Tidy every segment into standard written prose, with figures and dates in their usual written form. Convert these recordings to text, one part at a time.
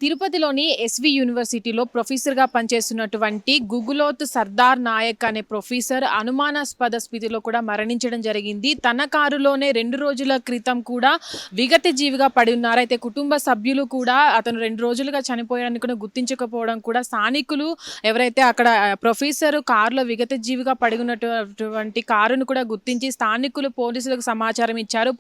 తిరుపతిలోని ఎస్వి యూనివర్సిటీలో ప్రొఫెసర్గా పనిచేస్తున్నటువంటి గుగులోత్ సర్దార్ నాయక్ అనే ప్రొఫెసర్ అనుమానాస్పద స్థితిలో కూడా మరణించడం జరిగింది. తన కారులోనే 2 రోజుల క్రితం కూడా విగత జీవిగా పడి ఉన్నారు. అయితే కుటుంబ సభ్యులు కూడా అతను 2 రోజులుగా చనిపోయాడని కూడా గుర్తించకపోవడం కూడా స్థానికులు ఎవరైతే అక్కడ ప్రొఫెసర్ కారులో విగత జీవిగా పడి ఉన్నటువంటి కారును కూడా గుర్తించి స్థానికులు పోలీసులకు సమాచారం ఇచ్చారు.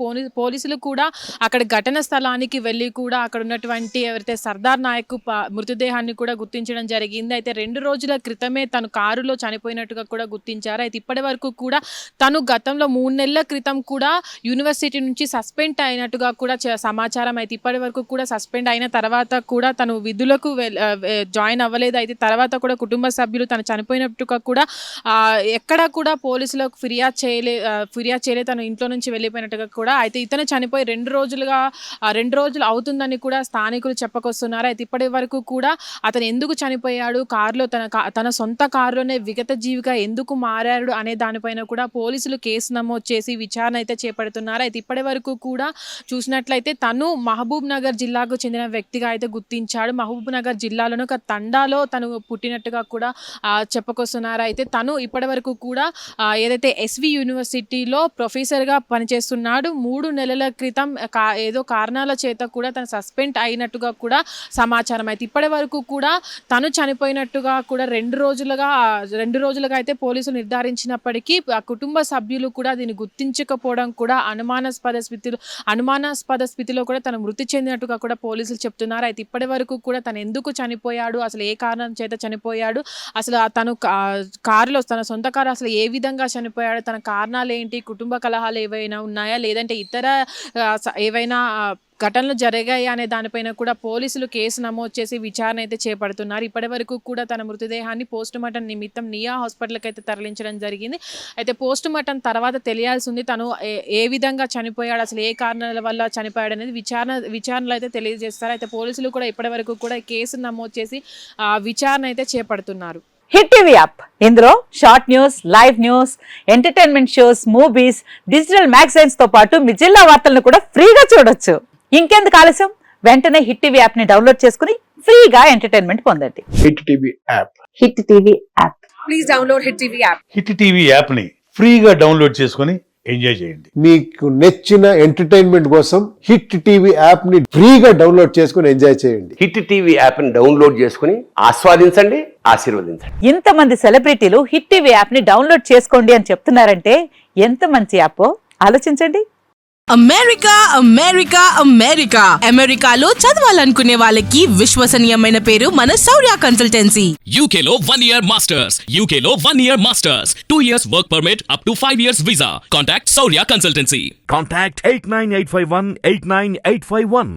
పోలీసులు కూడా అక్కడ ఘటన స్థలానికి వెళ్ళి కూడా అక్కడ ఉన్నటువంటి ఎవరైతే సర్దార్ నాయక్ మృతదేహాన్ని కూడా గుర్తించడం జరిగింది. అయితే 2 రోజుల క్రితమే తను కారులో చనిపోయినట్టుగా కూడా గుర్తించారు. అయితే ఇప్పటి వరకు కూడా తను గతంలో 3 నెలల క్రితం కూడా యూనివర్సిటీ నుంచి సస్పెండ్ అయినట్టుగా కూడా సమాచారం. అయితే ఇప్పటి వరకు కూడా సస్పెండ్ అయిన తర్వాత కూడా తను విధులకు జాయిన్ అవ్వలేదు. అయితే తర్వాత కూడా కుటుంబ సభ్యులు తను చనిపోయినట్టుగా కూడా ఎక్కడ కూడా పోలీసులకు ఫిర్యాదు చేయలే తను ఇంట్లో నుంచి వెళ్ళిపోయినట్టుగా కూడా. అయితే ఇతను చనిపోయి 2 రోజులు అవుతుందని కూడా స్థానికులు చెప్పుకొస్తున్నారు. అయితే ఇప్పటి వరకు కూడా అతను ఎందుకు చనిపోయాడు, కారులో తన సొంత కారులోనే విగత జీవిగా ఎందుకు మారాడు అనే దానిపైన కూడా పోలీసులు కేసు నమోదు చేసి విచారణ అయితే చేపడుతున్నారు. అయితే ఇప్పటి వరకు కూడా చూసినట్లయితే తను మహబూబ్ నగర్ జిల్లాకు చెందిన వ్యక్తిగా అయితే గుర్తించాడు. మహబూబ్ నగర్ జిల్లాలోని ఒక తండాలో తను పుట్టినట్టుగా కూడా చెప్పుకొస్తున్నారు. అయితే తను ఇప్పటి వరకు కూడా ఏదైతే ఎస్వి యూనివర్సిటీలో ప్రొఫెసర్గా పనిచేస్తున్నాడు. 3 నెలల క్రితం ఏదో కారణాల చేత కూడా తను సస్పెండ్ అయినట్టుగా కూడా సమాచారం. అయితే ఇప్పటి వరకు కూడా తను చనిపోయినట్టుగా కూడా 2 రోజులుగా అయితే పోలీసులు నిర్ధారించినప్పటికీ ఆ కుటుంబ సభ్యులు కూడా దీన్ని గుర్తించకపోవడం కూడా అనుమానాస్పద స్థితిలో కూడా తను మృతి చెందినట్టుగా కూడా పోలీసులు చెప్తున్నారు. అయితే ఇప్పటి వరకు కూడా తను ఎందుకు చనిపోయాడు, అసలు ఏ కారణం చేత చనిపోయాడు, అసలు తను కారులో తన సొంత కారు అసలు ఏ విధంగా చనిపోయాడు, తన కారణాలు ఏంటి, కుటుంబ కలహాలు ఏవైనా ఉన్నాయా, లేదంటే ఇతర ఏవైనా ఘటనలు జరిగాయి అనే దానిపైన కూడా పోలీసులు కేసు నమోదు చేసి విచారణ అయితే చేపడుతున్నారు. ఇప్పటి వరకు కూడా తన మృతదేహాన్ని పోస్టుమార్టం నిమిత్తం నియా హాస్పిటల్కి అయితే తరలించడం జరిగింది. అయితే పోస్టుమార్టం తర్వాత తెలియాల్సి ఉంది తను ఏ విధంగా చనిపోయాడు, అసలు ఏ కారణాల వల్ల చనిపోయాడు అనేది విచారణలో అయితే తెలియజేస్తారు. అయితే పోలీసులు కూడా ఇప్పటి వరకు కూడా కేసు నమోదు చేసి విచారణ అయితే చేపడుతున్నారు. హిట్ టీవీ యాప్, ఇందులో short news, live news, entertainment shows, movies, digital magazines తో పాటు మీ జిల్లా వార్తలను కూడా ఫ్రీగా చూడొచ్చు. ఇంకెందుకు ఆలస్యం, వెంటనే హిట్ టీవీ యాప్ ని డౌన్లోడ్ చేసుకుని ఫ్రీగా ఎంటర్టైన్మెంట్ పొందండి. Hit TV app, hit TV app, please download hit TV app. Hit TV app ని ఫ్రీగా డౌన్లోడ్ చేసుకుని ఎంజాయ్ చేయండి. మీకు నచ్చిన ఎంటర్టైన్మెంట్ కోసం హిట్ టీవీ యాప్ ని ఫ్రీగా డౌన్లోడ్ చేసుకుని ఎంజాయ్ చేయండి. హిట్ టీవీ యాప్ ని డౌన్లోడ్ చేసుకుని ఆస్వాదించండి, ఆశీర్వదించండి. ఇంతమంది సెలబ్రిటీలు హిట్ టీవీ యాప్ ని డౌన్లోడ్ చేసుకోండి అని చెప్తున్నారంటే ఎంత మంచి యాప్ ఆలోచించండి. అమెరికాలో చదవాలనుకునే వాళ్ళకి విశ్వసనీయమైన పేరు మన శౌర్య కన్సల్టెన్సీ. UK లో 1 year masters, 2 years work permit up to 5 years visa. Contact Saurya Consultancy. Contact 89851 89851.